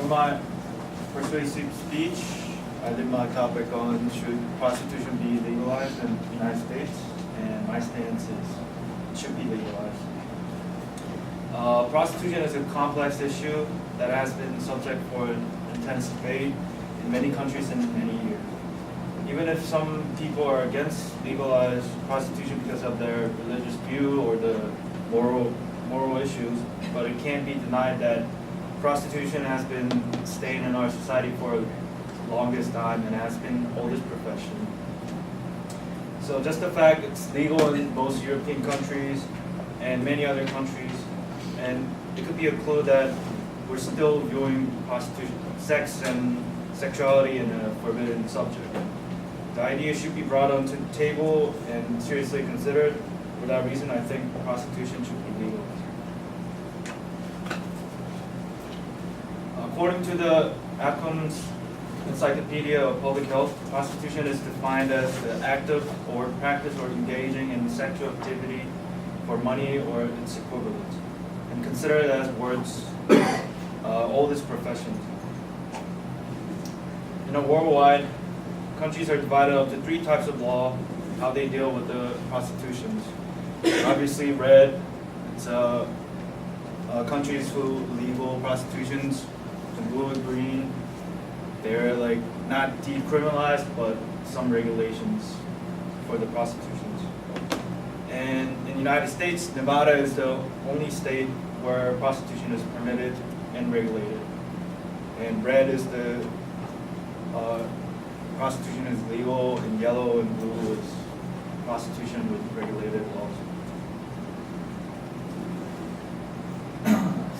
For my persuasive speech, I did my topic on should prostitution be legalized in the United States, and my stance is it should be legalized. Prostitution is a complex issue that has been subject for intense debate in many countries in many years. Even if some people are against legalized prostitution because of their religious view or the moral issues, but it can't be denied that prostitution has been staying in our society for the longest time and has been the oldest profession. So just the fact it's legal in most European countries and many other countries, and it could be a clue that we're still viewing prostitution, sex and sexuality in a forbidden subject. The idea should be brought onto the table and seriously considered. For that reason, I think prostitution should be legal. According to the Atkins Encyclopedia of Public Health, prostitution is defined as the act of or practice or engaging in sexual activity for money or its equivalent, and considered as world's oldest profession. Worldwide, countries are divided up to three types of law, how they deal with the prostitutions. Obviously, red, it's countries who legal prostitutions. And blue and green, they're like not decriminalized, but some regulations for the prostitutions. And in the United States, Nevada is the only state where prostitution is permitted and regulated. And red is the prostitution is legal, and yellow and blue is prostitution with regulated laws.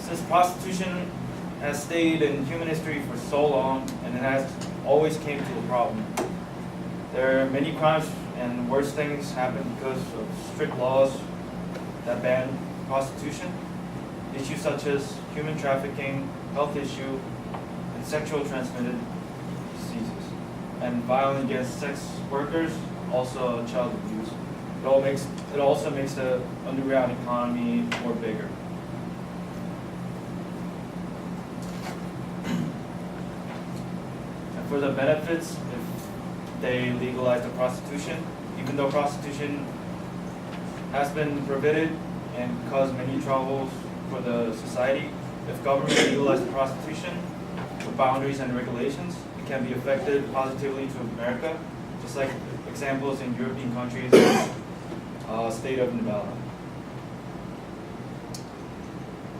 Since prostitution has stayed in human history for so long, and it has always came to a problem. There are many crimes and worse things happen because of strict laws that ban prostitution. Issues such as human trafficking, health issue, and sexual transmitted diseases, and violence against sex workers, also child abuse. It also makes the underground economy more bigger. For the benefits, if they legalize the prostitution, even though prostitution has been prohibited and caused many troubles for the society, if government legalizes prostitution with boundaries and regulations, it can be affected positively to America, just like examples in European countries, state of Nevada.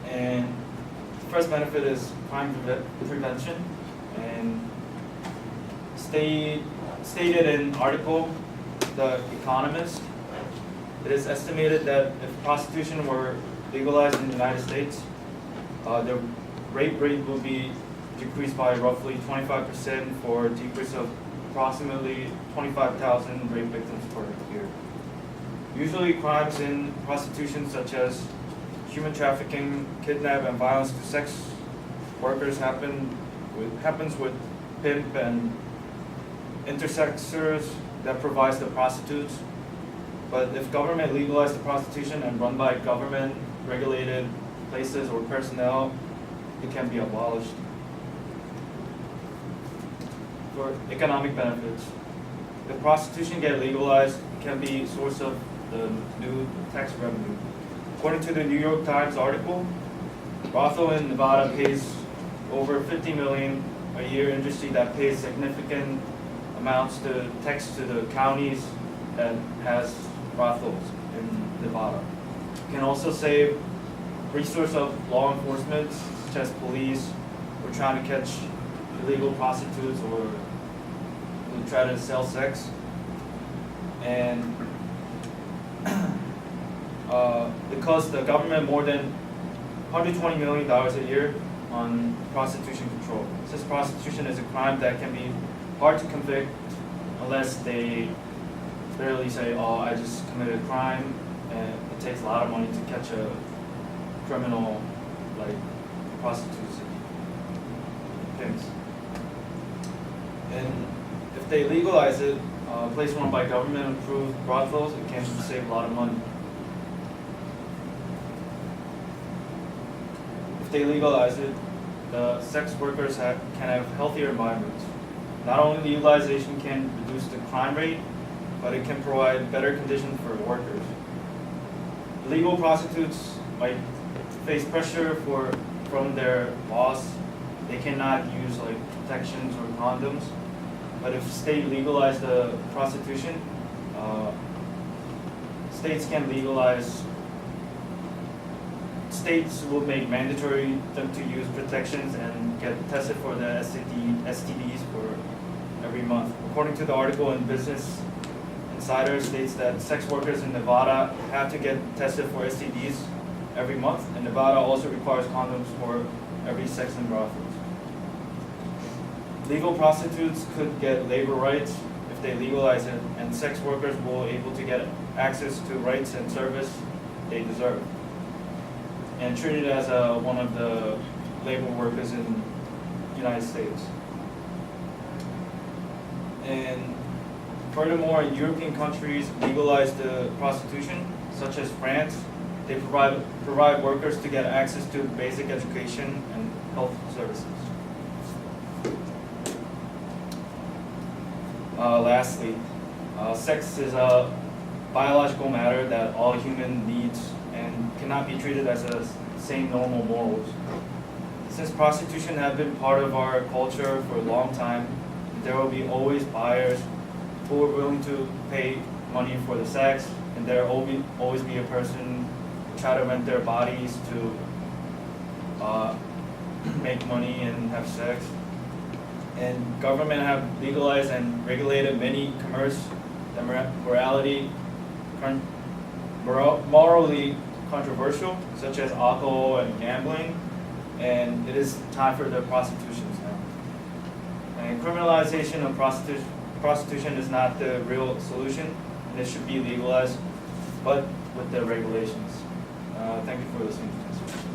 And the first benefit is crime prevention, and stated in article, The Economist, it is estimated that if prostitution were legalized in the United States, the rape rate will be decreased by roughly 25% for a decrease of approximately 25,000 rape victims per year. Usually crimes in prostitution such as human trafficking, kidnapping, and violence to sex workers happens with pimp and intersexers that provides the prostitutes. But if government legalized the prostitution and run by government regulated places or personnel, it can be abolished. For economic benefits, if prostitution get legalized, it can be a source of the new tax revenue. According to the New York Times article, brothel in Nevada pays over $50 million a year industry that pays significant amounts to tax to the counties that has brothels in Nevada. It can also save resource of law enforcement, such as police, who are trying to catch illegal prostitutes or who try to sell sex. And it costs the government more than $120 million a year on prostitution control. Since prostitution is a crime that can be hard to convict unless they barely say, oh, I just committed a crime, and it takes a lot of money to catch a criminal like prostitutes. Things. And if they legalize it, a place run by government approved brothels, it can save a lot of money. If they legalize it, the sex workers can have healthier environments. Not only legalization can reduce the crime rate, but it can provide better conditions for workers. Legal prostitutes might face pressure from their boss. They cannot use like protections or condoms. But if state legalize the prostitution, states can legalize. States will make mandatory them to use protections and get tested for the STDs for every month. According to the article in Business Insider, states that sex workers in Nevada have to get tested for STDs every month, and Nevada also requires condoms for every sex and brothels. Legal prostitutes could get labor rights if they legalize it, and sex workers will be able to get access to rights and service they deserve, and treated as one of the labor workers in the United States. And furthermore, European countries legalize the prostitution, such as France. They provide workers to get access to basic education and health services. Lastly, sex is a biological matter that all human needs and cannot be treated as the same normal morals. Since prostitution has been part of our culture for a long time, there will be always buyers who are willing to pay money for the sex, and there will always be a person who try to rent their bodies to make money and have sex. And government have legalized and regulated many commerce that morally controversial, such as alcohol and gambling, and it is time for the prostitutions now. And criminalization of prostitution is not the real solution, and it should be legalized, but with the regulations. Thank you for listening to this.